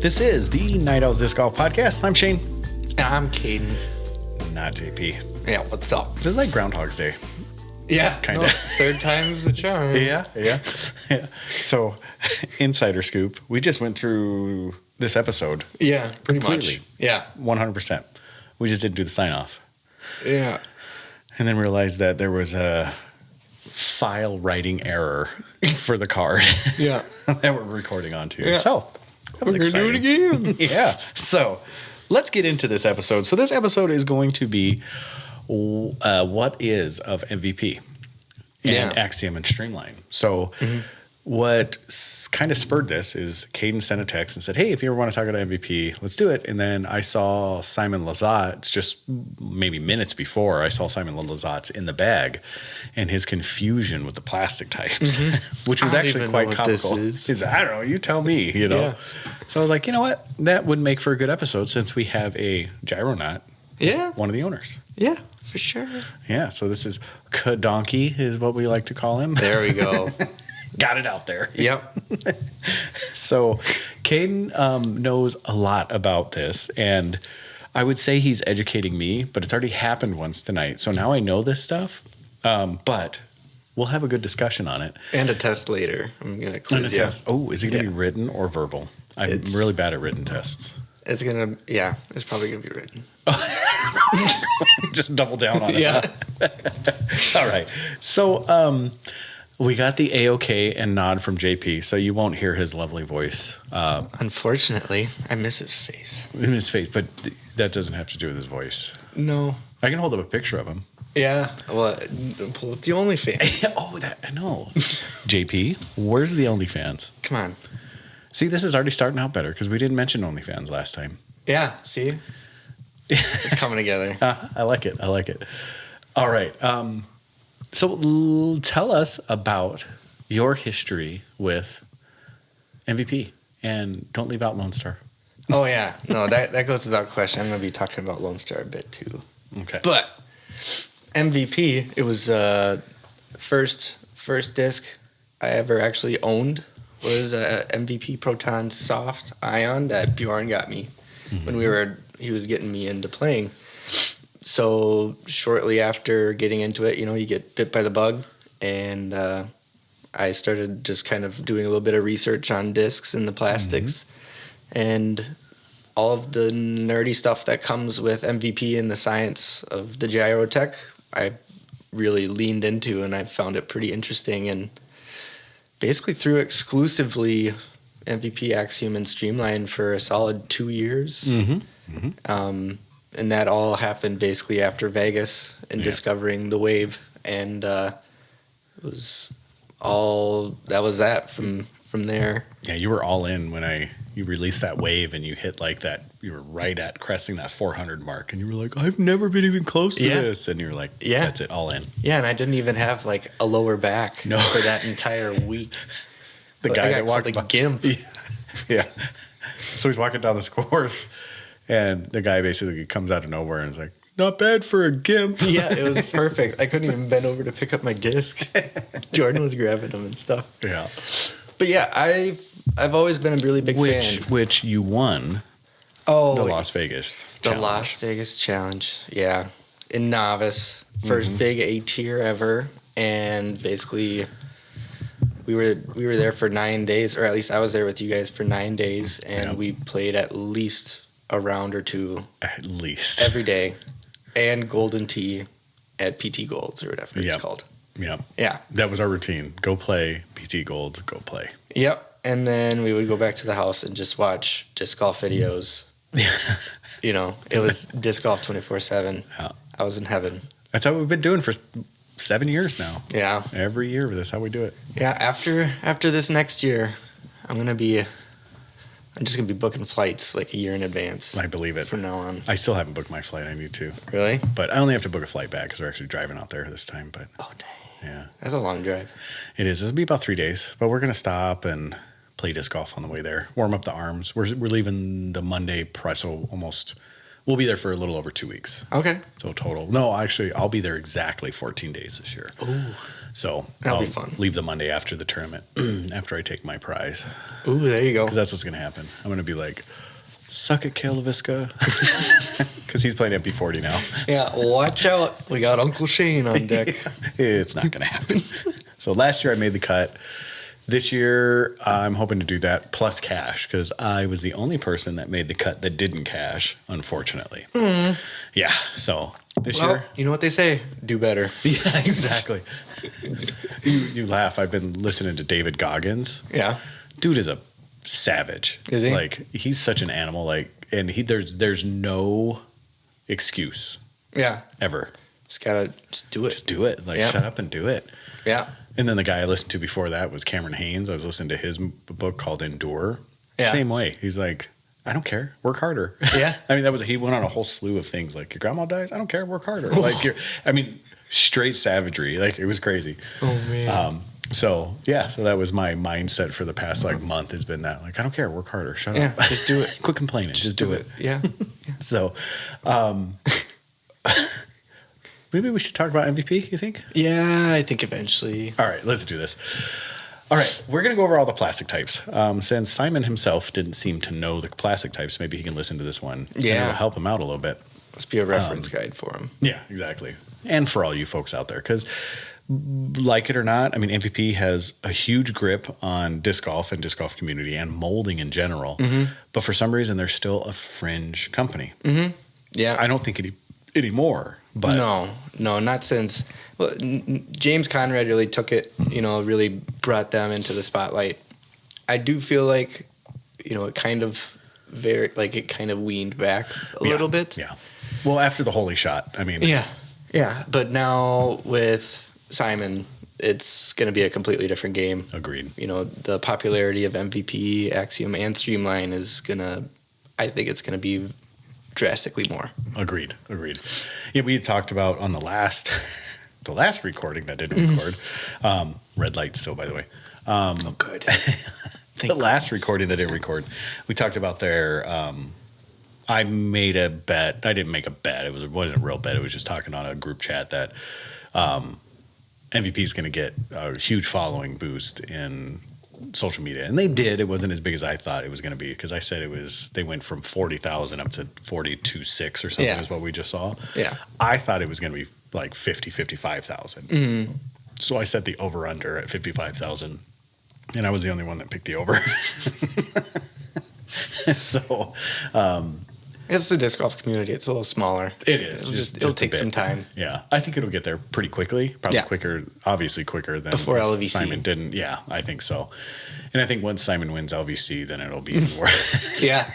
This is the Night Owls Disc Golf Podcast. I'm Shane. I'm Kaden. Not JP. Yeah, what's up? This is like Groundhog's Day. Yeah, Kinda. Third time's the charm. Yeah. So, insider scoop. We just went through this episode. Yeah, pretty Completely. much. Yeah. 100%. We just didn't do the sign off. Yeah. And then realized that there was a file writing error for the card. Yeah. that we're recording onto. Yeah. So, that was We're exciting. gonna do it again. Yeah. So, let's get into this episode. So, this episode is going to be what is of MVP and Axiom and Streamline. So, what kind of spurred this is Kaden sent a text and said, hey, if you ever want to talk about MVP, let's do it. And then I saw Simon Lazat's just maybe minutes before, I saw Simon Lazat's in the bag and his confusion with the plastic types, which was actually quite comical. He's, I don't know, you tell me, you know. Yeah. So I was like, you know what? That would make for a good episode since we have a gyronaut. Yeah. One of the owners. Yeah, for sure. Yeah, so this is Donkey is what we like to call him. There we go. Got it out there. Yep. So Kaden knows a lot about this, and I would say he's educating me, but it's already happened once tonight. So now I know this stuff, but we'll have a good discussion on it. And a test later. I'm going to And quiz a you. test. Oh, is it going to be written or verbal? I'm really bad at written tests. It's going to, it's probably going to be written. Just double down on it. Yeah. All right. So we got the A-OK and nod from JP, so you won't hear his lovely voice Unfortunately, I miss his face. in his face, but that doesn't have to do with his voice. No. I can hold up a picture of him. Yeah. Well, pull up the OnlyFans. Oh, that I know. JP, where's the OnlyFans? Come on. See, this is already starting out better because we didn't mention OnlyFans last time. Yeah, see? It's coming together. I like it. All right. So tell us about your history with MVP, and don't leave out Lone Star. Oh, yeah. No, that goes without question. I'm going to be talking about Lone Star a bit, too. Okay. But MVP, it was first disc I ever actually owned was a MVP Proton soft ion that Bjorn got me when he was getting me into playing. So shortly after getting into it, you get bit by the bug, and I started just kind of doing a little bit of research on discs and the plastics and all of the nerdy stuff that comes with MVP and the science of the gyro tech. I really leaned into, and I found it pretty interesting, and basically threw exclusively MVP, Axiom, and Streamline for a solid 2 years. And that all happened basically after Vegas and discovering the wave, and it was all that was that from there. Yeah, you were all in when you released that wave and you hit like that. You were right at cresting that 400 mark, and you were like, "I've never been even close to this." And you were like, "Yeah, that's it, all in." Yeah, and I didn't even have like a lower back for that entire week. The guy that walked like a gimp. Yeah. So he's walking down this course, and the guy basically comes out of nowhere and is like, "Not bad for a gimp." Yeah, it was perfect. I couldn't even bend over to pick up my disc. Jordan was grabbing them and stuff. Yeah. But yeah, I've always been a really big fan. Which you won. Oh, the Las Vegas challenge. Las Vegas challenge. Yeah, in novice, first big A tier ever, and basically we were there for 9 days, or at least I was there with you guys for 9 days, and we played at least a round or two. At least every day, and Golden Tee at PT Golds or whatever it's called. Yep. Yeah. That was our routine. Go play, PT Gold, go play. Yep. And then we would go back to the house and just watch disc golf videos. It was disc golf 24/7. Yeah. I was in heaven. That's how we've been doing for 7 years now. Yeah. Every year, that's how we do it. Yeah. After this next year, I'm just going to be booking flights like a year in advance. I believe it. From now on. I still haven't booked my flight. I need to. Really? But I only have to book a flight back because we're actually driving out there this time. But oh, dang. Yeah. That's a long drive. It is. It'll be about 3 days. But we're going to stop and play disc golf on the way there. Warm up the arms. We're leaving the Monday press almost We'll be there for a little over 2 weeks. Okay. So total. No, actually, I'll be there exactly 14 days this year. Ooh. So That'll I'll be fun. leave the Monday after the tournament, after I take my prize. Ooh, there you go. Because that's what's going to happen. I'm going to be like, suck it, Kale LaVisca. Because he's playing MP40 now. Yeah, watch out. We got Uncle Shane on deck. It's not going to happen. So last year I made the cut. This year I'm hoping to do that plus cash because I was the only person that made the cut that didn't cash, unfortunately. Yeah, so this year. You know what they say? Do better. Yeah, exactly. you laugh. I've been listening to David Goggins. Yeah. Dude is a savage. Is he? Like, he's such an animal. Like, and there's no excuse. Yeah. Ever. Just gotta do it. Just do it. Like, shut up and do it. Yeah. And then the guy I listened to before that was Cameron Haynes. I was listening to his book called Endure. Yeah. Same way. He's like, I don't care. Work harder. Yeah. I mean, he went on a whole slew of things like, your grandma dies? I don't care. Work harder. Like, straight savagery. Like, it was crazy. Oh, man. So that was my mindset for the past month has been that, like, I don't care. Work harder. Shut up. Just do it. Quit complaining. Just do it. Yeah. So, maybe we should talk about MVP, you think? Yeah, I think eventually. All right, let's do this. All right, we're going to go over all the plastic types. Since Simon himself didn't seem to know the plastic types, maybe he can listen to this one. Yeah. And it'll help him out a little bit. Must be a reference guide for him. Yeah, exactly. And for all you folks out there, because like it or not, I mean, MVP has a huge grip on disc golf and disc golf community and molding in general. But for some reason, they're still a fringe company. Yeah. I don't think anymore. But No, not since. Well, James Conrad really took it, really brought them into the spotlight. I do feel like, it kind of weaned back a little bit. Yeah. Well, after the holy shot, I mean. Yeah. But now with Simon, it's going to be a completely different game. Agreed. The popularity of MVP, Axiom, and Streamline I think it's going to be drastically more. Agreed. Yeah, we had talked about on the last recording that didn't record. Red light still, by the way. Good. The last recording that didn't record, we talked about their. I made a bet. I didn't make a bet. It wasn't a real bet. It was just talking on a group chat that MVP is going to get a huge following boost in social media, and they did. It wasn't as big as I thought it was going to be because I said they went from 40,000 up to 42.6 or something is what we just saw. Yeah, I thought it was going to be like 55,000. So I set the over under at 55,000, and I was the only one that picked the over. So it's the disc golf community. It's a little smaller. It is. It'll take some time. Yeah, I think it'll get there pretty quickly. Probably obviously quicker than before LVC. Simon didn't. Yeah, I think so. And I think once Simon wins LVC, then it'll be even more. Yeah.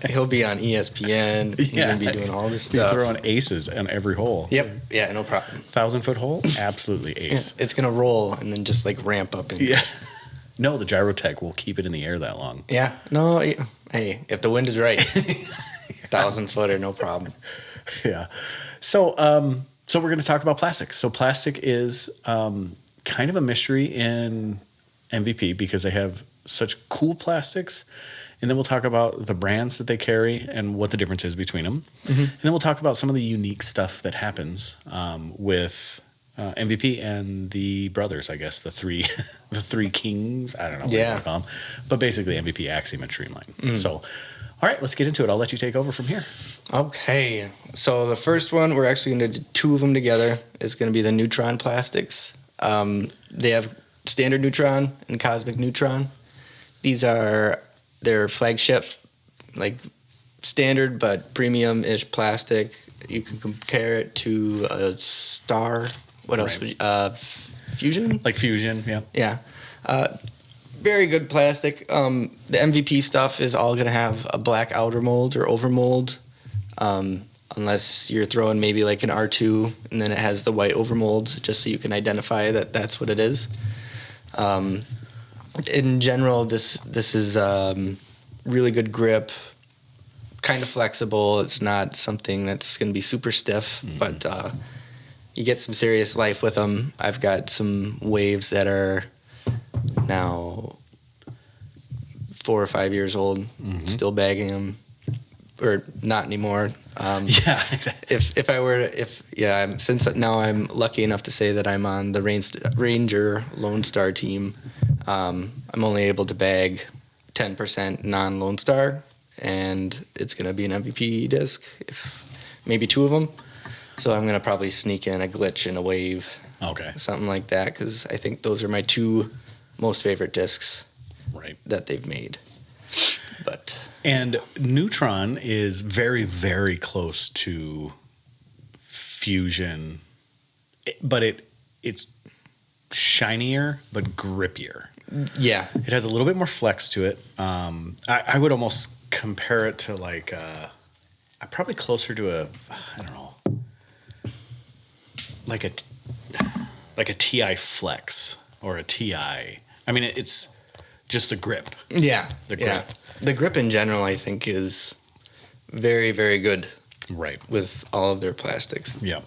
He'll be on ESPN. He's gonna be doing all this stuff. He's throwing aces on every hole. Yep. Yeah, no problem. 1,000-foot hole, absolutely ace. It's gonna roll and then just ramp up. No, the gyrotech will keep it in the air that long. Yeah. No. Hey, if the wind is right. 1,000-footer, no problem. Yeah. So we're going to talk about plastic. So plastic is kind of a mystery in MVP because they have such cool plastics. And then we'll talk about the brands that they carry and what the difference is between them. And then we'll talk about some of the unique stuff that happens with MVP and the brothers, I guess, the three kings. I don't know what you call them. But basically MVP, Axiom, and Streamline. So, all right, let's get into it. I'll let you take over from here. Okay. So the first one, we're actually going to do two of them together. It's going to be the Neutron plastics. They have standard Neutron and Cosmic Neutron. These are their flagship, standard but premium-ish plastic. You can compare it to a Star. What else? Fusion? Like Fusion, yeah. Yeah. Very good plastic. The MVP stuff is all going to have a black outer mold or over mold, unless you're throwing maybe an R2, and then it has the white over mold, just so you can identify that that's what it is. In general, this is really good grip, kind of flexible. It's not something that's going to be super stiff, but you get some serious life with them. I've got some waves that are now 4 or 5 years old, still bagging them, or not anymore. Yeah. Exactly. Since now I'm lucky enough to say that I'm on the Ranger Lone Star team, I'm only able to bag 10% non-Lone Star, and it's going to be an MVP disc, if maybe 2 of them. So I'm going to probably sneak in a glitch and a wave. Okay. Something like that, because I think those are my 2 most favorite discs that they've made. And Neutron is very, very close to Fusion, but it's shinier but grippier. Yeah. It has a little bit more flex to it. I would almost compare it to like probably closer to I don't know, like a TI Flex or a TI. I mean, it's just the grip. Yeah. The grip. Yeah. The grip in general, I think, is very, very good. Right. With all of their plastics. Yep.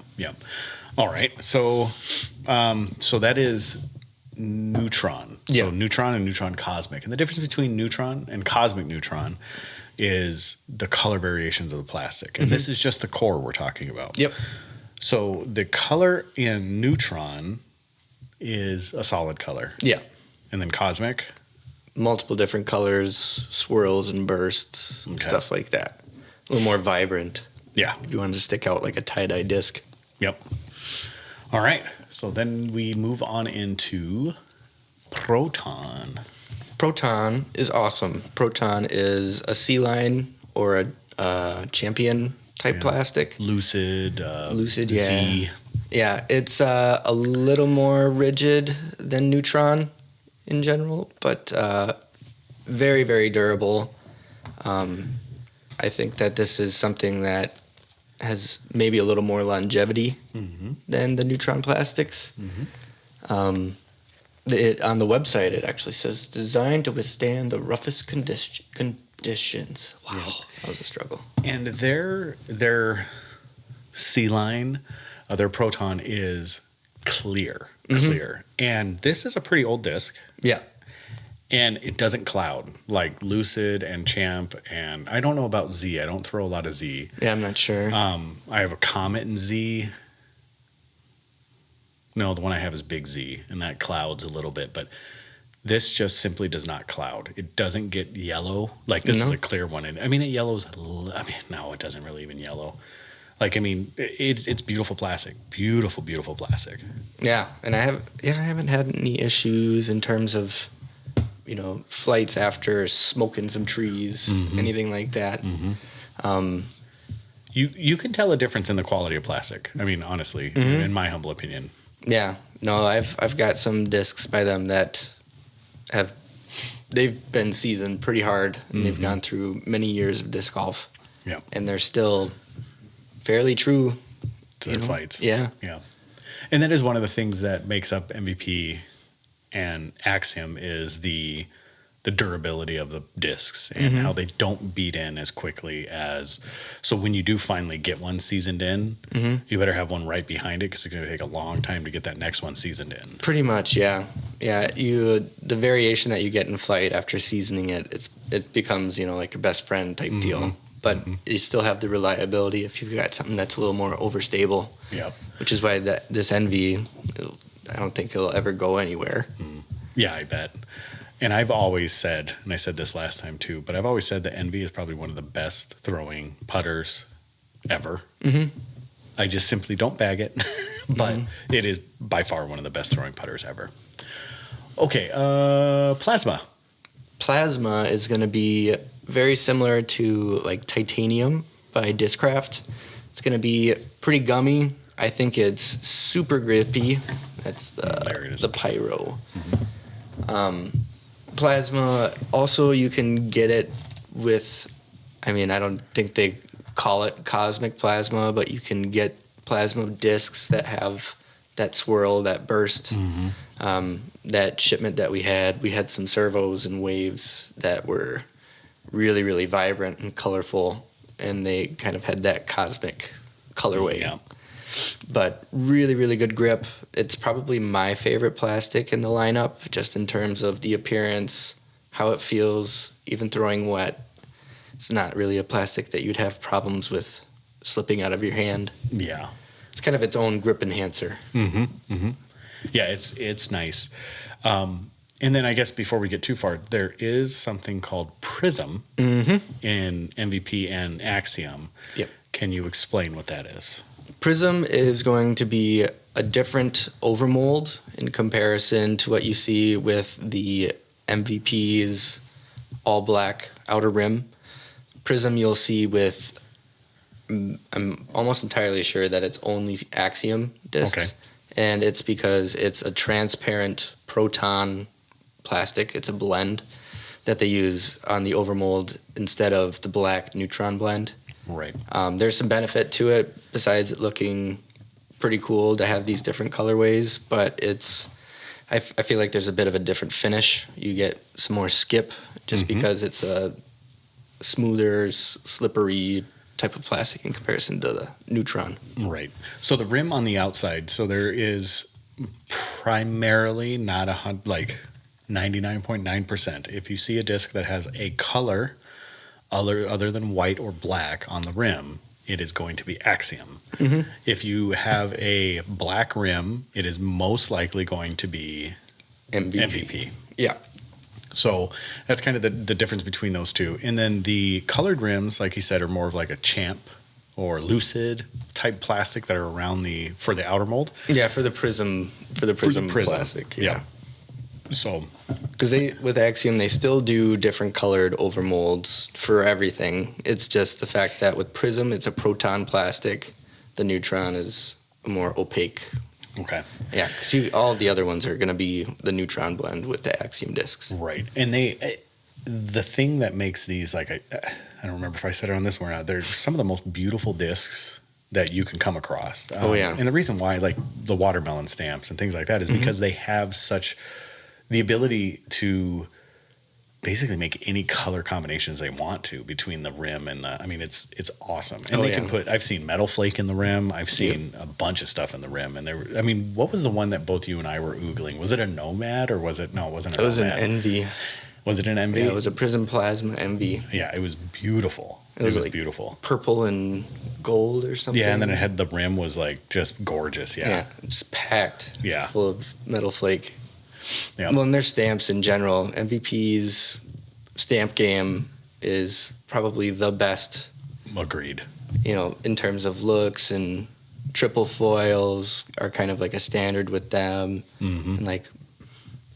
All right. So that is Neutron. Yeah. So Neutron and Neutron Cosmic. And the difference between Neutron and Cosmic Neutron is the color variations of the plastic. And this is just the core we're talking about. Yep. So the color in Neutron is a solid color. Yeah. And then Cosmic? Multiple different colors, swirls and bursts, stuff like that. A little more vibrant. Yeah. If you wanted to stick out like a tie-dye disc. Yep. All right. So then we move on into Proton. Proton is awesome. Proton is a C-line or a champion type plastic. Lucid, yeah. Z. Yeah, it's a little more rigid than Neutron in general, but very, very durable. I think that this is something that has maybe a little more longevity than the Neutron plastics. On the website, it actually says designed to withstand the roughest conditions. Wow, that was a struggle. And their C-line, their Proton is clear. And this is a pretty old disc. Yeah. And it doesn't cloud like Lucid and Champ. And I don't know about Z. I don't throw a lot of Z. Yeah, I'm not sure. I have a Comet in Z. No, the one I have is Big Z, and that clouds a little bit. But this just simply does not cloud. It doesn't get yellow. Like this is a clear one. And I mean, it yellows. No, it doesn't really even yellow. Like, I mean, it's beautiful plastic. Beautiful, beautiful plastic. Yeah, and I haven't had any issues in terms of, flights after smoking some trees, anything like that. You can tell a difference in the quality of plastic. I mean, honestly, in my humble opinion. Yeah, no, I've got some discs by them that they've been seasoned pretty hard, and they've gone through many years of disc golf. Yeah, and they're still fairly true to their flights. Yeah. And that is one of the things that makes up MVP and Axiom is the durability of the discs and how they don't beat in as quickly as. So when you do finally get one seasoned in, you better have one right behind it because it's going to take a long time to get that next one seasoned in. Pretty much, yeah. Yeah, the variation that you get in flight after seasoning it becomes, like a best friend type deal. But you still have the reliability if you've got something that's a little more overstable. Yeah. Which is why this Envy, I don't think it'll ever go anywhere. Yeah, I bet. And I've always said, and I said this last time too, but I've always said that Envy is probably one of the best throwing putters ever. I just simply don't bag it, but it is by far one of the best throwing putters ever. Okay, Plasma. Plasma is going to be very similar to like Titanium by Discraft. It's going to be pretty gummy. I think it's super grippy. That's the Pyro. Plasma, also you can get it with, I don't think they call it Cosmic Plasma, but you can get plasma discs that have that swirl, that burst. That shipment that we had some servos and waves that were really, really vibrant and colorful, and they kind of had that cosmic colorway. Yeah. But really, really good grip. It's probably my favorite plastic in the lineup, just in terms of the appearance, how it feels, even throwing wet. It's not really a plastic that you'd have problems with slipping out of your hand. Yeah. It's kind of its own grip enhancer. Yeah, it's nice. And then I guess before we get too far, there is something called Prism in MVP and Axiom. Yep. Can you explain what that is? Prism is going to be a different overmold in comparison to what you see with the MVP's all black outer rim. Prism you'll see with, I'm almost entirely sure that it's only Axiom discs. Okay. And it's because it's a transparent Proton plastic. It's a blend that they use on the overmold instead of the black Neutron blend. Right. There's some benefit to it besides it looking pretty cool to have these different colorways, but I feel like there's a bit of a different finish. You get some more skip just because it's a smoother, slippery type of plastic in comparison to the Neutron. Right. So the rim on the outside, so there is primarily not 99.9%. If you see a disc that has a color other than white or black on the rim, it is going to be Axiom. If you have a black rim, it is most likely going to be MVP. Yeah. So that's kind of the difference between those two. And then the colored rims, like you said, are more of like a Champ or Lucid type plastic that are around for the outer mold. Yeah, for the Prism plastic. Yeah. So, because with Axiom, they still do different colored overmolds for everything. It's just the fact that with Prism, it's a Proton plastic. The Neutron is a more opaque. Okay. Yeah, because all the other ones are going to be the Neutron blend with the Axiom discs. Right. And the thing that makes these, like, I don't remember if I said it on this one or not, they're some of the most beautiful discs that you can come across. And the reason why, like, the watermelon stamps and things like that is because they have such the ability to basically make any color combinations they want to between the rim and it's awesome. And they can I've seen metal flake in the rim. I've seen a bunch of stuff in the rim. And what was the one that both you and I were oogling? Was it a Nomad or it wasn't a Nomad? It was an Envy. Was it an Envy? Yeah, it was a Prism Plasma Envy. Yeah, it was beautiful. It was like beautiful. Purple and gold or something. Yeah, and then the rim was like just gorgeous. Yeah, just packed. Yeah, full of metal flake. Yeah. Well, and their stamps in general, MVP's stamp game is probably the best. Agreed. In terms of looks, and triple foils are kind of like a standard with them. And like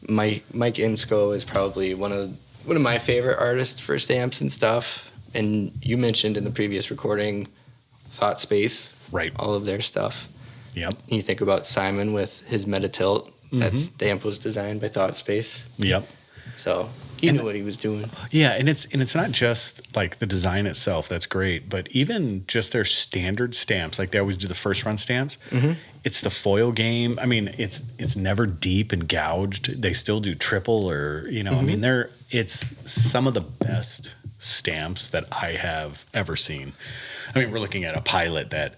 Mike Insco is probably one of my favorite artists for stamps and stuff. And you mentioned in the previous recording, Thought Space. Right. All of their stuff. Yep. And you think about Simon with his Metatilt. That stamp was designed by Thought Space. Yep. So he knew what he was doing. Yeah, and it's not just like the design itself that's great, but even just their standard stamps, like they always do the first run stamps. It's the foil game. I mean, it's never deep and gouged. They still do triple or it's some of the best stamps that I have ever seen. I mean, we're looking at a Pilot that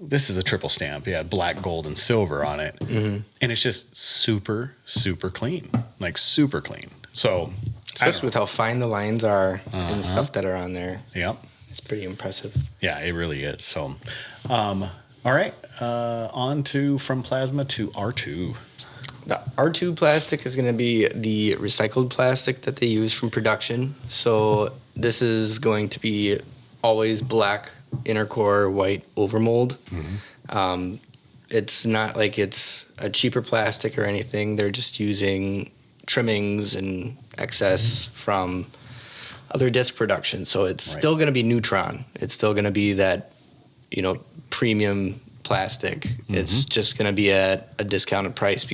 this is a triple stamp, black, gold, and silver on it, and it's just super, super clean, like super clean. So, especially with how fine the lines are and stuff that are on there, it's pretty impressive. Yeah, it really is. So, all right, on to from plasma to R2. The R2 plastic is going to be the recycled plastic that they use from production. So this is going to be always black inner core, white overmold. It's not like it's a cheaper plastic or anything. They're just using trimmings and excess from other disc production. So it's still going to be Neutron. It's still going to be that, premium plastic. It's just going to be at a discounted price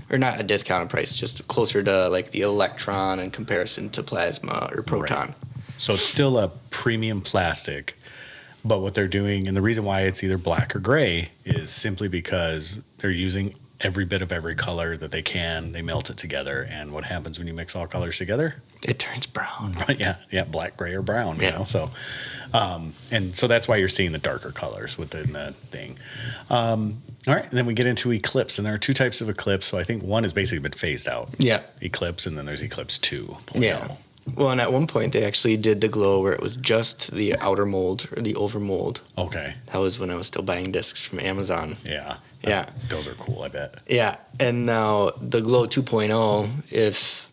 or not a discounted price, just closer to like the Electron in comparison to Plasma or Proton. Right. So it's still a premium plastic. But what they're doing, and the reason why it's either black or gray, is simply because they're using every bit of every color that they can. They melt it together, and what happens when you mix all colors together? It turns brown. Yeah, black, gray, or brown. So, and so that's why you're seeing the darker colors within the thing. All right, and then we get into Eclipse, and there are two types of Eclipse. So I think one has basically been phased out. Yeah, Eclipse, and then there's Eclipse 2.0. Yeah. Well, and at one point they actually did the glow where it was just the outer mold or the over mold. Okay. That was when I was still buying discs from Amazon. Yeah. Yeah. Those are cool, I bet. Yeah. And now the Glow 2.0,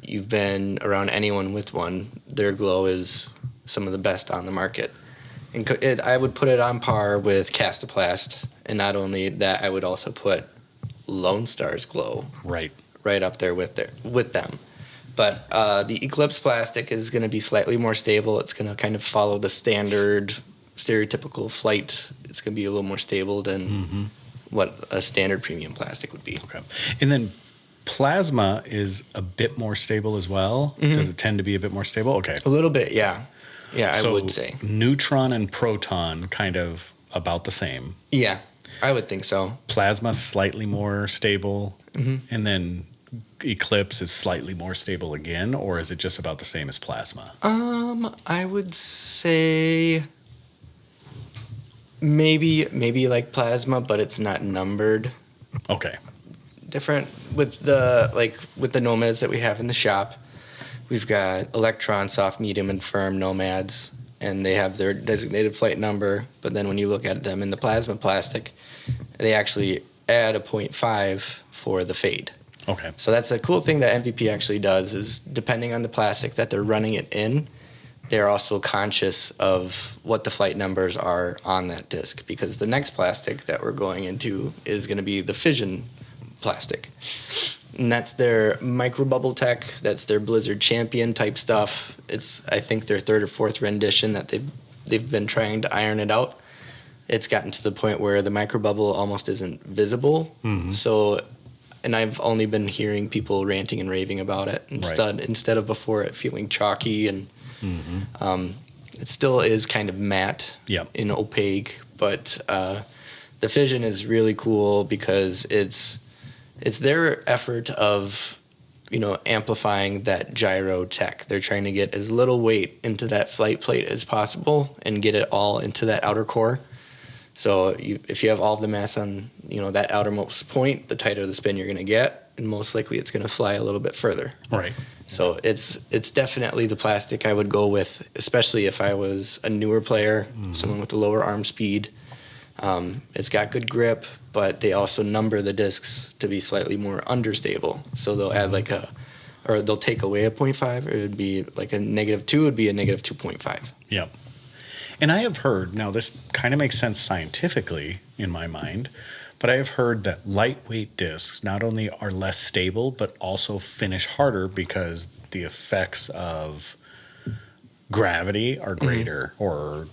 you've been around anyone with one, their glow is some of the best on the market. And I would put it on par with Castoplast. And not only that, I would also put Lone Star's glow right up there with them. But the Eclipse plastic is going to be slightly more stable. It's going to kind of follow the standard, stereotypical flight. It's going to be a little more stable than what a standard premium plastic would be. Okay. And then plasma is a bit more stable as well. Does it tend to be a bit more stable? Okay. A little bit, yeah. Yeah, so I would say. Neutron and Proton kind of about the same. Yeah, I would think so. Plasma slightly more stable, and then Eclipse is slightly more stable again, or is it just about the same as plasma? I would say maybe like plasma, but it's not numbered. Okay. Different with the nomads that we have in the shop. We've got Electron, soft, medium, and firm nomads, and they have their designated flight number. But then when you look at them in the plasma plastic, they actually add a 0.5 for the fade. Okay. So that's a cool thing that MVP actually does is depending on the plastic that they're running it in, they're also conscious of what the flight numbers are on that disc, because the next plastic that we're going into is going to be the Fission plastic. And that's their microbubble tech. That's their Blizzard champion type stuff. It's, I think, their third or fourth rendition that they've been trying to iron it out. It's gotten to the point where the microbubble almost isn't visible. So, and I've only been hearing people ranting and raving about it instead of before it feeling chalky and it still is kind of matte and opaque. But the Fission is really cool because it's their effort of, amplifying that gyro tech. They're trying to get as little weight into that flight plate as possible and get it all into that outer core. So if you have all of the mass on, that outermost point, the tighter the spin you're going to get, and most likely it's going to fly a little bit further. Right. So it's definitely the plastic I would go with, especially if I was a newer player, someone with a lower arm speed. It's got good grip, but they also number the discs to be slightly more understable. So they'll add or they'll take away a 0.5. It would be like a -2 would be a -2.5. Yep. And I have heard, now this kind of makes sense scientifically in my mind, but I have heard that lightweight discs not only are less stable, but also finish harder because the effects of gravity are greater or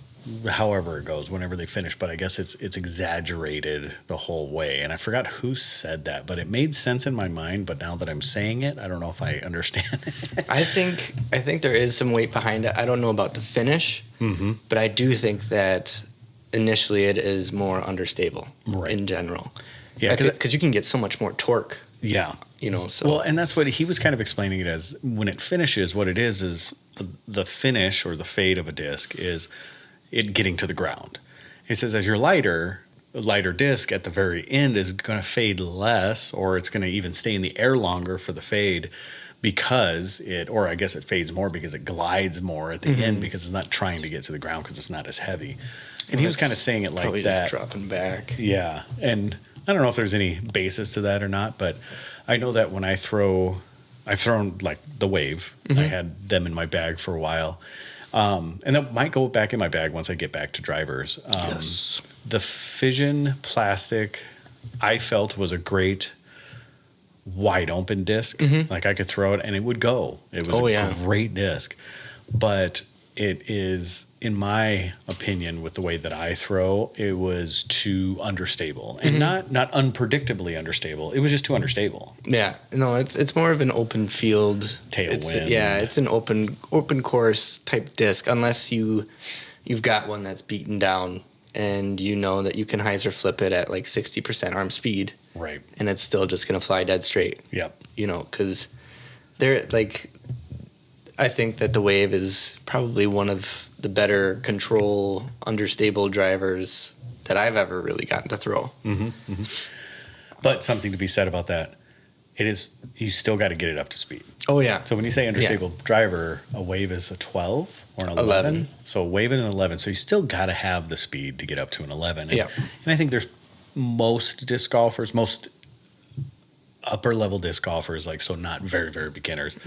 however it goes whenever they finish, but I guess it's exaggerated the whole way. And I forgot who said that, but it made sense in my mind. But now that I'm saying it, I don't know if I understand it. I think there is some weight behind it. I don't know about the finish, but I do think that initially it is more understable in general. Yeah, because you can get so much more torque. Yeah. So. Well, and that's what he was kind of explaining it as. When it finishes, what it is the finish or the fade of a disc is it getting to the ground. He says as your lighter disc at the very end is going to fade less, or it's going to even stay in the air longer for the fade because it fades more because it glides more at the end because it's not trying to get to the ground because it's not as heavy. And he was kind of saying it like probably that. Just dropping back. Yeah. And I don't know if there's any basis to that or not, but I know that when I've thrown like the Wave, I had them in my bag for a while. And that might go back in my bag once I get back to drivers. Yes. The Fission plastic I felt was a great wide open disc. Like I could throw it and it would go. It was a great disc. But it is, in my opinion, with the way that I throw, it was too understable. And not unpredictably understable. It was just too understable. Yeah. No, it's more of an open field. Tailwind. It's an open course type disc, unless you've got one that's beaten down and you know that you can hyzer flip it at like 60% arm speed. Right. And it's still just going to fly dead straight. Yep. Because they're like, I think that the Wave is probably one of the better control, understable drivers that I've ever really gotten to throw. But something to be said about that it is, you still got to get it up to speed. Oh, yeah. So when you say understable driver, a wave is a 12 or an 11. So a wave and an 11. So you still got to have the speed to get up to an 11. And, and I think there's most disc golfers, most upper level disc golfers, like, so not very, very beginners,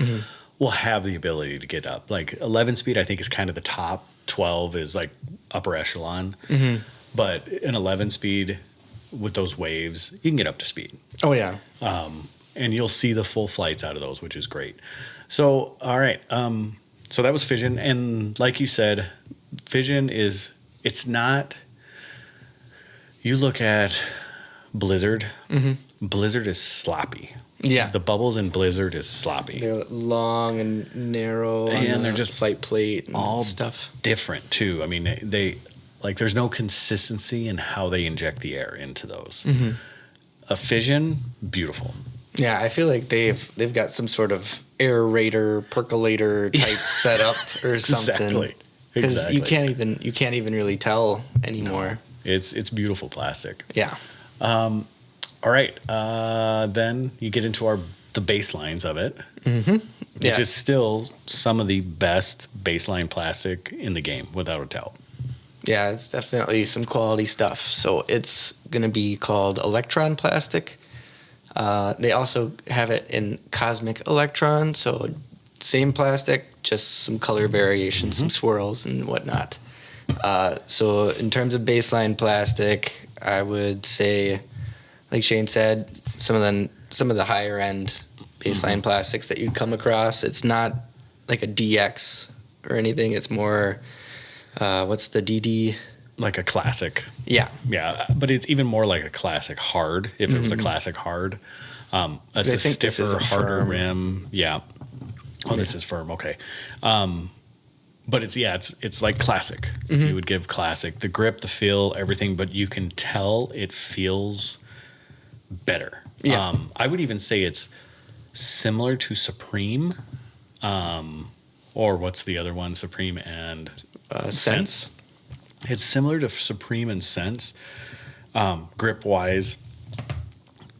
will have the ability to get up. Like 11 speed, I think, is kind of the top. 12 is like upper echelon. But an 11 speed with those waves, you can get up to speed. Oh, yeah. And you'll see the full flights out of those, which is great. So, all right. So that was Fission. And like you said, Fission is, it's not, you look at Blizzard, Blizzard is sloppy. Yeah. The bubbles in Blizzard is sloppy. They're long and narrow. And they're just flight plate and all stuff. Different, too. I mean, they like, there's no consistency in how they inject the air into those. A Fission, beautiful. Yeah, I feel like they've got some sort of aerator, percolator type setup or something. Because you can't even really tell anymore. No, it's beautiful plastic. Yeah. All right. Then you get into the baselines of it, which is still some of the best baseline plastic in the game, without a doubt. Yeah, it's definitely some quality stuff. So it's going to be called Electron plastic. They also have it in Cosmic Electron, so same plastic, just some color variation, some swirls and whatnot. So in terms of baseline plastic, I would say, like Shane said, some of the higher end baseline plastics that you'd come across. It's not like a DX or anything. It's more, what's the DD? Like a classic. Yeah. Yeah, but it's even more like a classic hard, if it was a classic hard. It's a stiffer, harder rim. Yeah. Oh, this is firm. Okay. But it's like classic. If you would give classic. The grip, the feel, everything, but you can tell it feels better. Yeah. I would even say it's similar to Supreme, or what's the other one? Supreme and Sense. It's similar to Supreme and Sense, grip wise.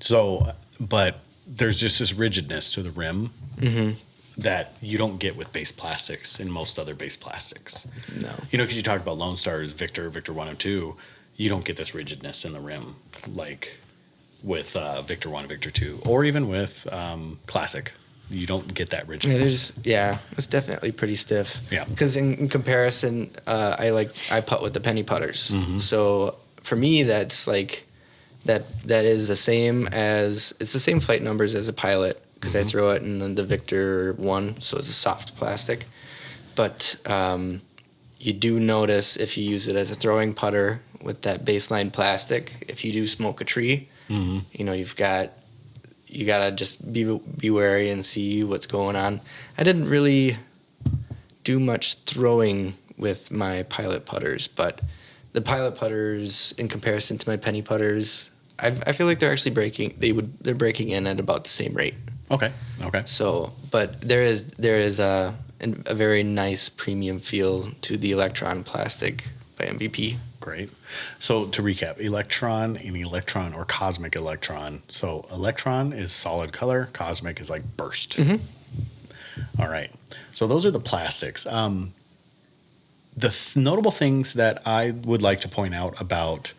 So, but there's just this rigidness to the rim that you don't get with base plastics in most other base plastics. No. You know, because you talk about Lone Stars, Victor 102, you don't get this rigidness in the rim like with Victor 1, Victor 2, or even with Classic. You don't get that rigidness. It's definitely pretty stiff. Yeah. Because in comparison, I putt with the penny putters. So for me, that's like that is the same as, it's the same flight numbers as a Pilot, because I throw it in the Victor 1, so it's a soft plastic. But you do notice if you use it as a throwing putter with that baseline plastic, if you do smoke a tree, you know, you gotta just be wary and see what's going on. I didn't really do much throwing with my Pilot putters, but the Pilot putters, in comparison to my penny putters, I feel like they're actually they're breaking in at about the same rate. Okay. So, but there is a very nice premium feel to the Electron plastic by MVP. Great. So to recap, Electron and Electron or Cosmic Electron. So Electron is solid color. Cosmic is like burst. All right. So those are the plastics. The notable things that I would like to point out about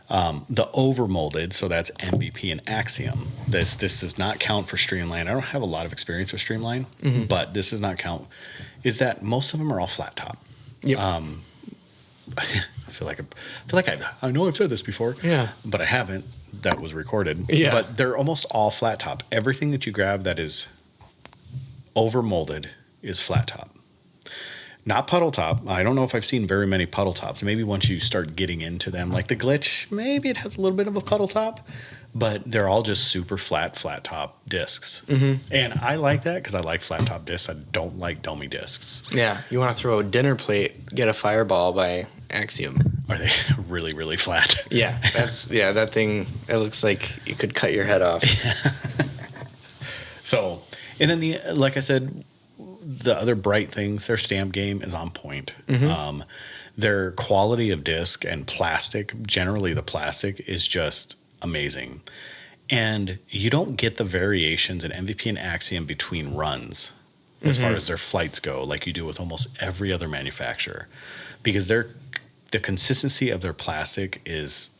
the overmolded, so that's MVP and Axiom. This does not count for Streamline. I don't have a lot of experience with Streamline, but this does not count. Is that most of them are all flat top. Yep. I feel like I know I've said this before. Yeah. But I haven't. That was recorded. Yeah. But they're almost all flat top. Everything that you grab that is overmolded is flat top. Not puddle top. I don't know if I've seen very many puddle tops. Maybe once you start getting into them, like the Glitch, maybe it has a little bit of a puddle top, but they're all just super flat top discs. And I like that because I like flat top discs. I don't like domey discs. Yeah, you want to throw a dinner plate, get a Fireball by Axiom. Are they really, really flat? Yeah, that thing, it looks like you could cut your head off. So, and then like I said, the other bright things, their stamp game is on point. Their quality of disc and plastic, generally the plastic, is just amazing. And you don't get the variations in MVP and Axiom between runs as far as their flights go, like you do with almost every other manufacturer, because the consistency of their plastic is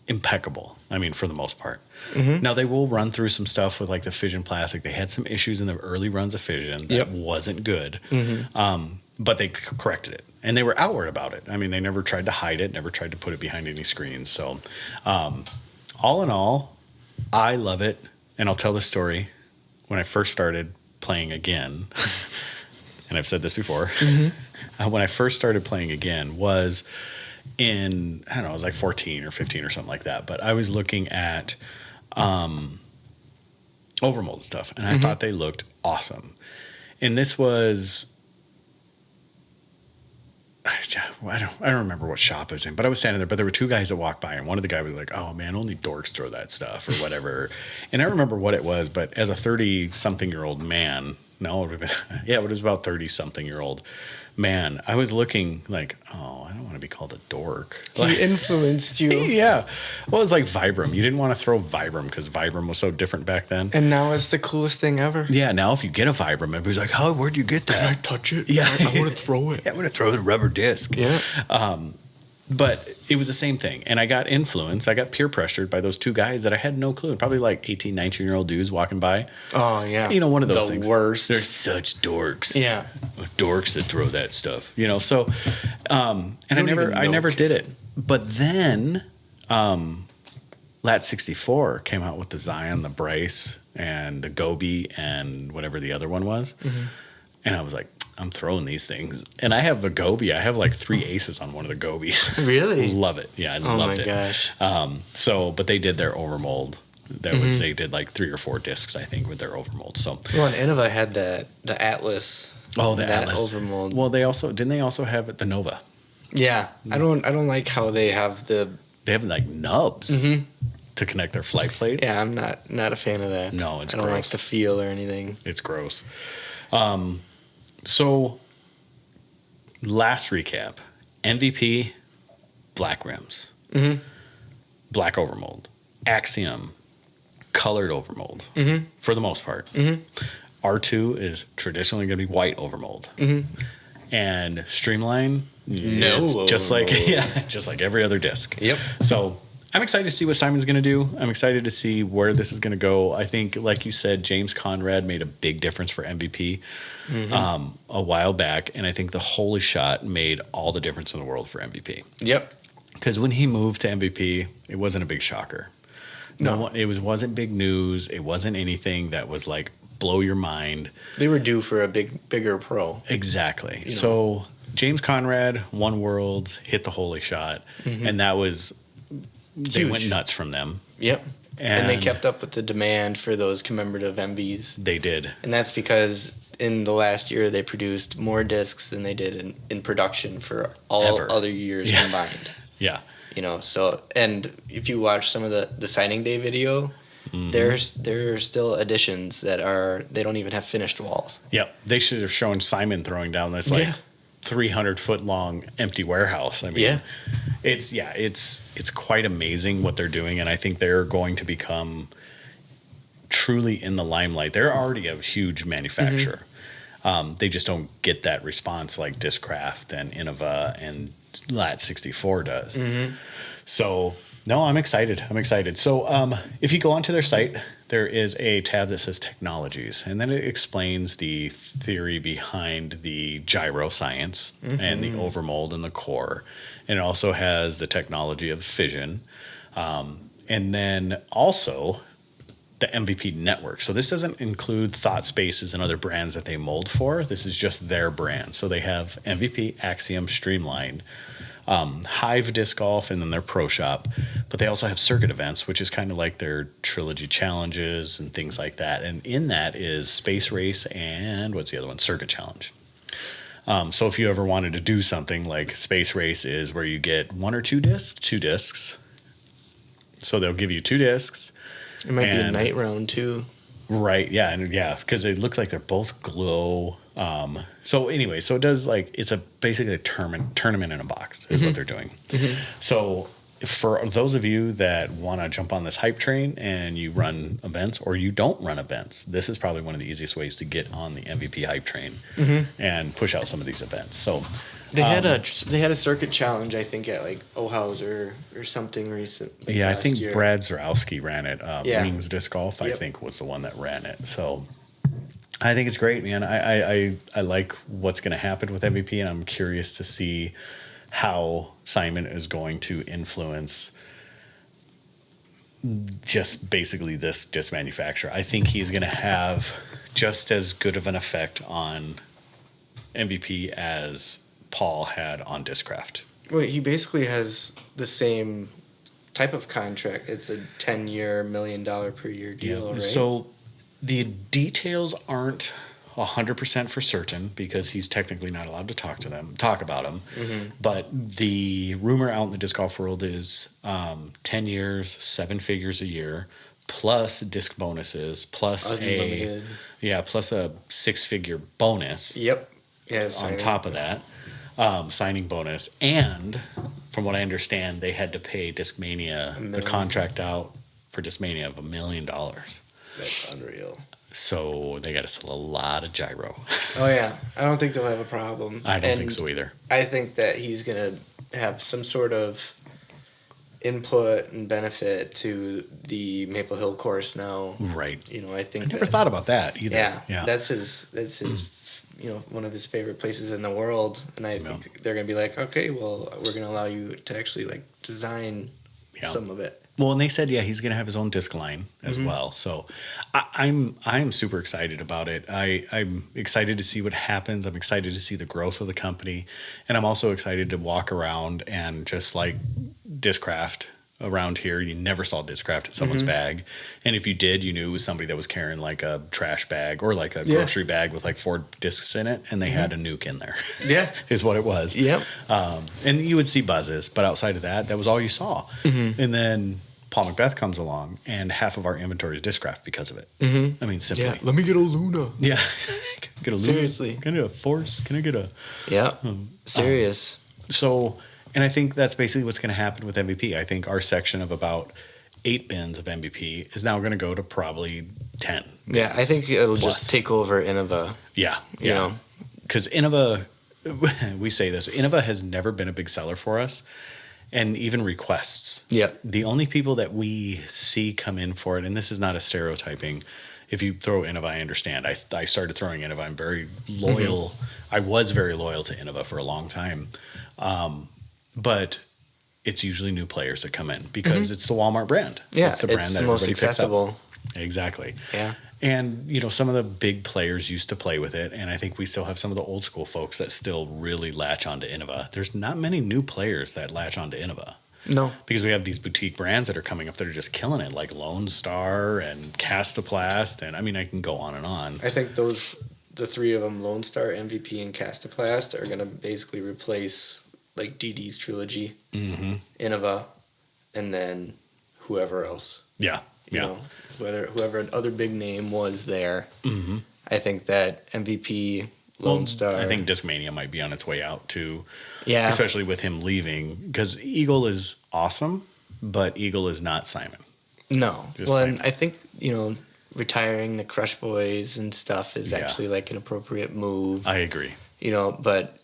impeccable. I mean, for the most part. Now they will run through some stuff with like the Fission plastic. They had some issues in the early runs of Fission that wasn't good, but they corrected it, and they were outward about it. I mean, they never tried to hide it, never tried to put it behind any screens. So, all in all, I love it, and I'll tell the story. When I first started playing again, and I've said this before, when I first started playing again was in, I don't know, I was like 14 or 15 or something like that. But I was looking at overmold stuff, and I thought they looked awesome. And this was, I don't remember what shop I was in, but I was standing there, but there were two guys that walked by, and one of the guys was like, oh man, only dorks throw that stuff or whatever. And I don't remember what it was, but as a 30-something-year-old man, no, it would have been, yeah, it was about 30-something-year-old man, I was looking like, oh, I don't want to be called a dork. Like, He influenced you. yeah. Well, it was like Vibram. You didn't want to throw Vibram because Vibram was so different back then. And now it's the coolest thing ever. Yeah, now if you get a Vibram, everybody's like, "How? Where'd you get that? Can I touch it? Yeah. I want to throw it. Yeah, I'm going to throw the rubber disc." Yeah. But it was the same thing. And I got influenced. I got peer pressured by those two guys that I had no clue. Probably like 18, 19-year-old dudes walking by. Oh, yeah. You know, one of those the things. worst. They're such dorks. Yeah. Dorks that throw that stuff. You know, so, and I even never know. did it. But then, Lat 64 came out with the Zion, the Bryce, and the Gobi, and whatever the other one was. And I was like, I'm throwing these things. And I have a Gobi. I have like 3 aces on one of the Gobis. Really? Love it. Yeah, I loved it. Oh my gosh. But they did their overmold. They did like 3 or 4 discs, I think, with their overmold. So Well, and Innova had the Atlas. oh, the that Atlas overmold. Well, didn't they also have the Nova? Yeah. I don't like how they have the. They have like nubs to connect their flight plates. Yeah, I'm not a fan of that. No, it's I don't like gross. the feel or anything. It's gross. So last recap: MVP, black rims, black overmold, Axiom, colored overmold for the most part. R2 is traditionally going to be white overmold, and Streamline, No it's just like every other disc. Yep. So I'm excited to see what Simon's going to do. I'm excited to see where this is going to go. I think, like you said, James Conrad made a big difference for MVP a while back, and I think the Holy Shot made all the difference in the world for MVP. Yep. Because when he moved to MVP, it wasn't a big shocker. No, it wasn't big news. It wasn't anything that was like blow your mind. They were due for a bigger pro. Exactly. So James Conrad won Worlds, hit the Holy Shot, and that was they Huge. went nuts from them. Yep. And they And- kept up with the demand for those commemorative MBs. They did. And that's because in the last year they produced more discs than they did in production for all Ever. other years Yeah. combined. Yeah. You know, so and if you watch some of the signing day video, there are still additions that they don't even have finished walls. Yep. They should have shown Simon throwing down this like 300-foot long empty warehouse. I mean, it's quite amazing what they're doing, and I think they're going to become truly in the limelight. They're already a huge manufacturer. They just don't get that response like Discraft and Innova and Lat 64 does. So no, I'm excited. So if you go onto their site, there is a tab that says technologies, and then it explains the theory behind the gyro science and the overmold and the core. And it also has the technology of fission. And then also the MVP network. So this doesn't include Thought Spaces and other brands that they mold for. This is just their brand. So they have MVP, Axiom, Streamline, Hive Disc Golf, and then their Pro Shop. But they also have circuit events, which is kind of like their trilogy challenges and things like that. And in that is Space Race and what's the other one? Circuit Challenge. So if you ever wanted to do something like Space Race is where you get 1 or 2 discs, 2 discs. So they'll give you 2 discs. It might be a night round too. Right, yeah, because they look like they're both glow. So anyway, it does like it's basically a tournament in a box is what they're doing. So for those of you that want to jump on this hype train and you run events or you don't run events, this is probably one of the easiest ways to get on the MVP hype train and push out some of these events. So they had a circuit challenge, I think, at like Ohaus or something recent. Like I think year. Brad Zarowski ran it. Wings Disc Golf, I think, was the one that ran it. So I think it's great, man. I like what's going to happen with MVP, and I'm curious to see how Simon is going to influence just basically this disc manufacturer. I think he's going to have just as good of an effect on MVP as Paul had on Discraft. Well, he basically has the same type of contract. It's a 10-year, $1 million per year deal, right? So the details aren't 100% for certain because he's technically not allowed to talk about them. But the rumor out in the disc golf world is 10 years, 7 figures a year, plus disc bonuses, plus a 6-figure bonus. Yep. Yeah, on top of that, signing bonus. And from what I understand, they had to pay Discmania the contract out for Discmania of $1 million. That's unreal. So they got to sell a lot of gyro. Oh, yeah. I don't think they'll have a problem. I don't think so either. I think that he's going to have some sort of input and benefit to the Maple Hill course now. Right. You know, I think I never thought about that either. Yeah. That's his one of his favorite places in the world. And I think they're going to be like, okay, well, we're going to allow you to actually like design some of it. Well, and they said, he's going to have his own disc line as well. So I'm super excited about it. I'm excited to see what happens. I'm excited to see the growth of the company. And I'm also excited to walk around and just like Discraft around here. You never saw Discraft in someone's bag. And if you did, you knew it was somebody that was carrying like a trash bag or like a grocery bag with like 4 discs in it. And they had a nuke in there. Yeah. Is what it was. Yep. And you would see buzzes. But outside of that, that was all you saw. And then Paul Macbeth comes along, and half of our inventory is Discraft because of it. I mean, simply. Yeah, let me get a Luna. Yeah. Get a Luna. Seriously. Can I get a Force? Can I get a... Yeah, serious. So, and I think that's basically what's going to happen with MVP. I think our section of about 8 bins of MVP is now going to go to probably 10. Yeah, I think it'll just take over Innova. Yeah. You know? Because Innova, we say this, Innova has never been a big seller for us. And even requests. Yeah. The only people that we see come in for it, and this is not a stereotyping. If you throw Innova, I understand. I started throwing Innova. I'm very loyal. I was very loyal to Innova for a long time. But it's usually new players that come in because it's the Walmart brand. Yeah, it's the brand that most everybody accessible. Picks up. Exactly. Yeah. And, some of the big players used to play with it. And I think we still have some of the old school folks that still really latch onto Innova. There's not many new players that latch onto Innova. No. Because we have these boutique brands that are coming up that are just killing it, like Lone Star and Castoplast. And I mean, I can go on and on. I think the 3 of them, Lone Star, MVP, and Castoplast, are going to basically replace like DD's Trilogy, Innova, and then whoever else. Yeah. You know, whoever other big name was there. I think that MVP, Lone Star. I think Discmania might be on its way out too. Yeah. Especially with him leaving. Because Eagle is awesome, but Eagle is not Simon. No. And I think, retiring the Crush Boys and stuff is actually like an appropriate move. I agree. But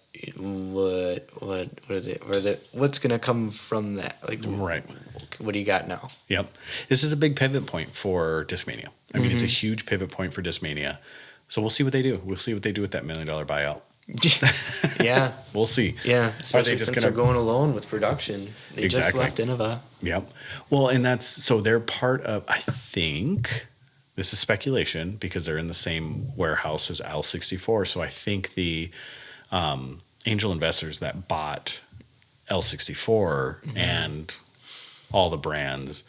what's gonna come from that? Like, right. What do you got now? Yep. This is a big pivot point for Discmania. I mean, it's a huge pivot point for Discmania. So we'll see what they do. We'll see what they do with that $1 million buyout. Yeah. We'll see. Yeah. Especially since they're going alone with production. They just left Innova. Yep. Well, and so they're part of, I think, this is speculation because they're in the same warehouse as L64. So I think the angel investors that bought L64 and all the brands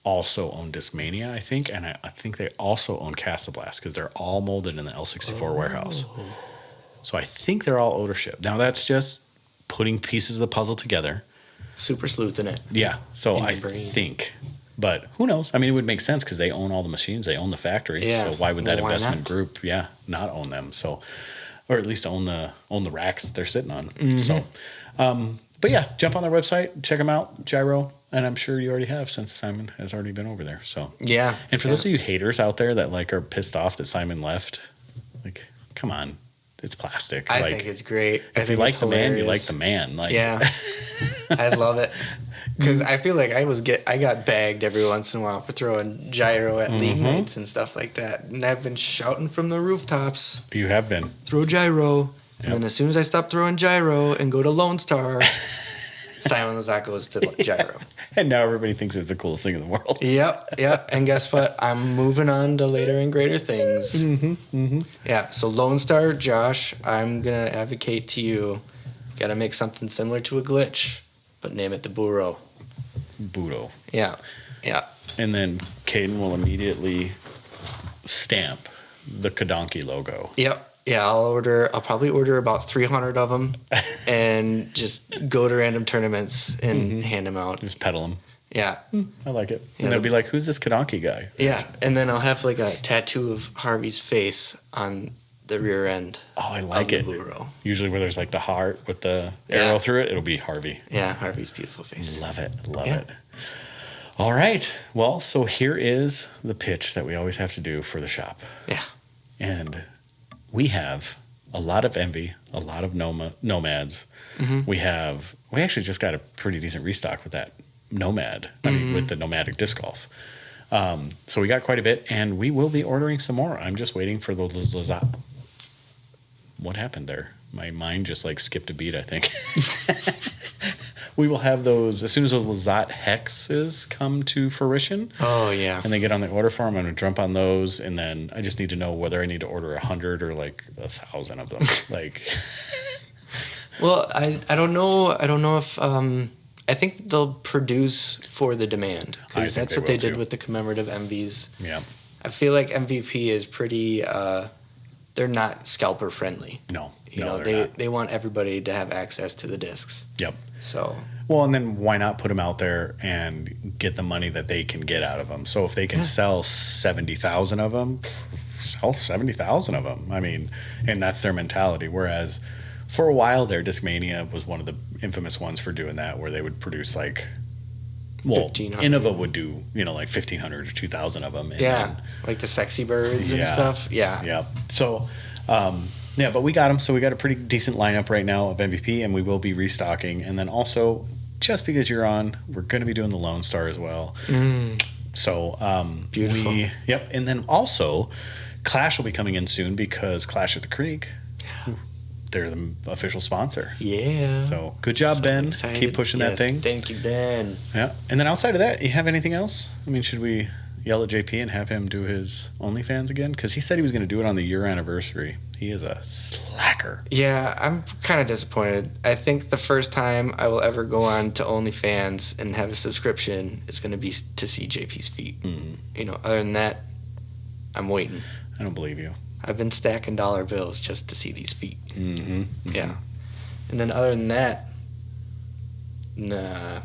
also own Discmania, I think. And I think they also own Castoblast because they're all molded in the L64 warehouse. So I think they're all ownership. Now that's just putting pieces of the puzzle together. Super sleuthing it. Yeah. So I think. But who knows? I mean, it would make sense because they own all the machines. They own the factory. Yeah. So why would that investment not? Group, not own them? So, or at least own the racks that they're sitting on. So, But yeah, jump on their website, check them out, Gyro. And I'm sure you already have since Simon has already been over there. So Yeah. And for those of you haters out there that like are pissed off that Simon left, like, come on, it's plastic. I like, think it's great. If you like the man, you like the man. Like, yeah, I love it because I feel like I got bagged every once in a while for throwing gyro at league nights and stuff like that, and I've been shouting from the rooftops. You have been. Throw gyro, and then as soon as I stop throwing gyro and go to Lone Star, Simon Lazat goes to gyro. And now everybody thinks it's the coolest thing in the world. Yep. And guess what? I'm moving on to later and greater things. Yeah. So Lone Star, Josh, I'm gonna advocate to you. Got to make something similar to a glitch, but name it the Burro. Burro. Yeah. And then Kaden will immediately stamp the Kadonkey logo. Yep. Yeah, I'll probably order about 300 of them and just go to random tournaments and hand them out. Just peddle them. Yeah. I like it. And they'll be like, who's this Kadonkey guy? Yeah. And then I'll have like a tattoo of Harvey's face on the rear end. Oh, I like it. Burro. Usually where there's like the heart with the arrow through it, it'll be Harvey. Yeah, Harvey's beautiful face. Love it. Love it. All right. Well, so here is the pitch that we always have to do for the shop. Yeah. And we have a lot of envy, a lot of nomads. We actually just got a pretty decent restock with that nomad. I mean, with the nomadic disc golf. So we got quite a bit, and we will be ordering some more. I'm just waiting for the Lazat. What happened there? My mind just like skipped a beat, I think. We will have those as soon as those Lazat hexes come to fruition. Oh, yeah. And they get on the order form. I'm going to jump on those, and then I just need to know whether I need to order 100 or like 1,000 of them. Like, well, I don't know. I don't know if I think they'll produce for the demand because that's what they did with the commemorative MVs. Yeah. I feel like MVP is pretty. They're not scalper friendly. No. You know, they want everybody to have access to the discs. Yep. So. Well, and then why not put them out there and get the money that they can get out of them? So if they can sell 70,000 of them, sell 70,000 of them. I mean, and that's their mentality. Whereas for a while there, Discmania was one of the infamous ones for doing that, where they would produce like, well, Innova would do, like 1,500 or 2,000 of them. And like the sexy birds and stuff. Yeah. So, but we got them. So we got a pretty decent lineup right now of MVP, and we will be restocking. And then also, just because you're on, we're going to be doing the Lone Star as well. So, beautiful. And then also, Clash will be coming in soon because Clash at the Creek, they're the official sponsor. Yeah. So good job, Ben. Excited. Keep pushing that thing. Thank you, Ben. Yeah. And then outside of that, you have anything else? I mean, should we yell at JP and have him do his OnlyFans again? Because he said he was going to do it on the year anniversary. He is a slacker. Yeah, I'm kind of disappointed. I think the first time I will ever go on to OnlyFans and have a subscription is going to be to see JP's feet. Other than that, I'm waiting. I don't believe you. I've been stacking dollar bills just to see these feet. Yeah. And then other than that, nah,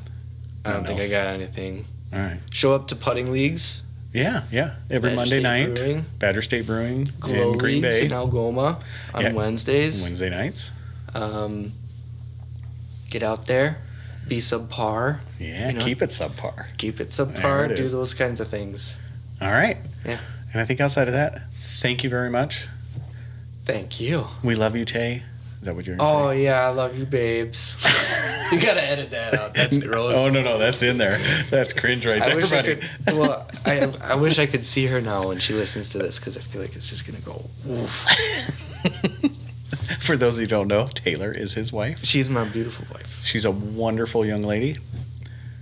I don't think I got anything. All right. Show up to putting leagues. Yeah. Every Badger Monday State night. Brewing. Badger State Brewing Glow in Green leagues Bay. in Algoma on Wednesdays. Wednesday nights. Get out there. Be subpar. Yeah, keep it subpar. Keep it subpar. Do those kinds of things. All right. Yeah. And I think outside of that, thank you very much. Thank you. We love you, Tay. Is that what you're going to say? Oh, yeah. I love you, babes. You got to edit that out. That's gross. Oh, no. That's in there. That's cringe right there, buddy. I wish I could see her now when she listens to this because I feel like it's just going to go oof. For those of you who don't know, Taylor is his wife. She's my beautiful wife. She's a wonderful young lady.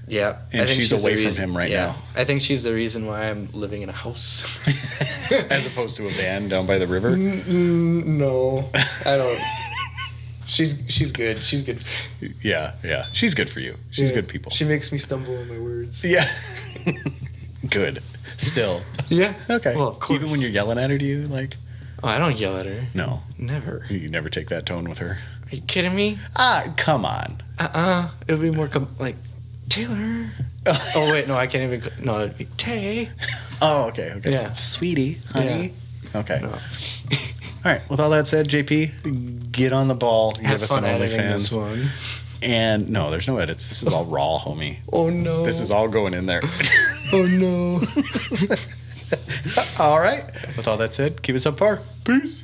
Yeah. And she's away from him right now. I think she's the reason why I'm living in a house. As opposed to a van down by the river? No. I don't. She's good. She's good. Yeah. She's good for you. She's good people. She makes me stumble on my words. Yeah. Good. Still. Yeah. Okay. Well, of course. Even when you're yelling at her, do you like... Oh, I don't yell at her. No. Never. You never take that tone with her? Are you kidding me? Come on. It would be more like... Taylor. Oh, wait, no, I can't even... No, it'd be Tay. Oh, okay. Yeah. Sweetie, honey. Yeah. Okay. No. All right. With all that said, JP, get on the ball. Give us an OnlyFans. And no, there's no edits. This is all raw, homie. Oh no. This is all going in there. Oh no. All right. With all that said, keep us up par. Peace.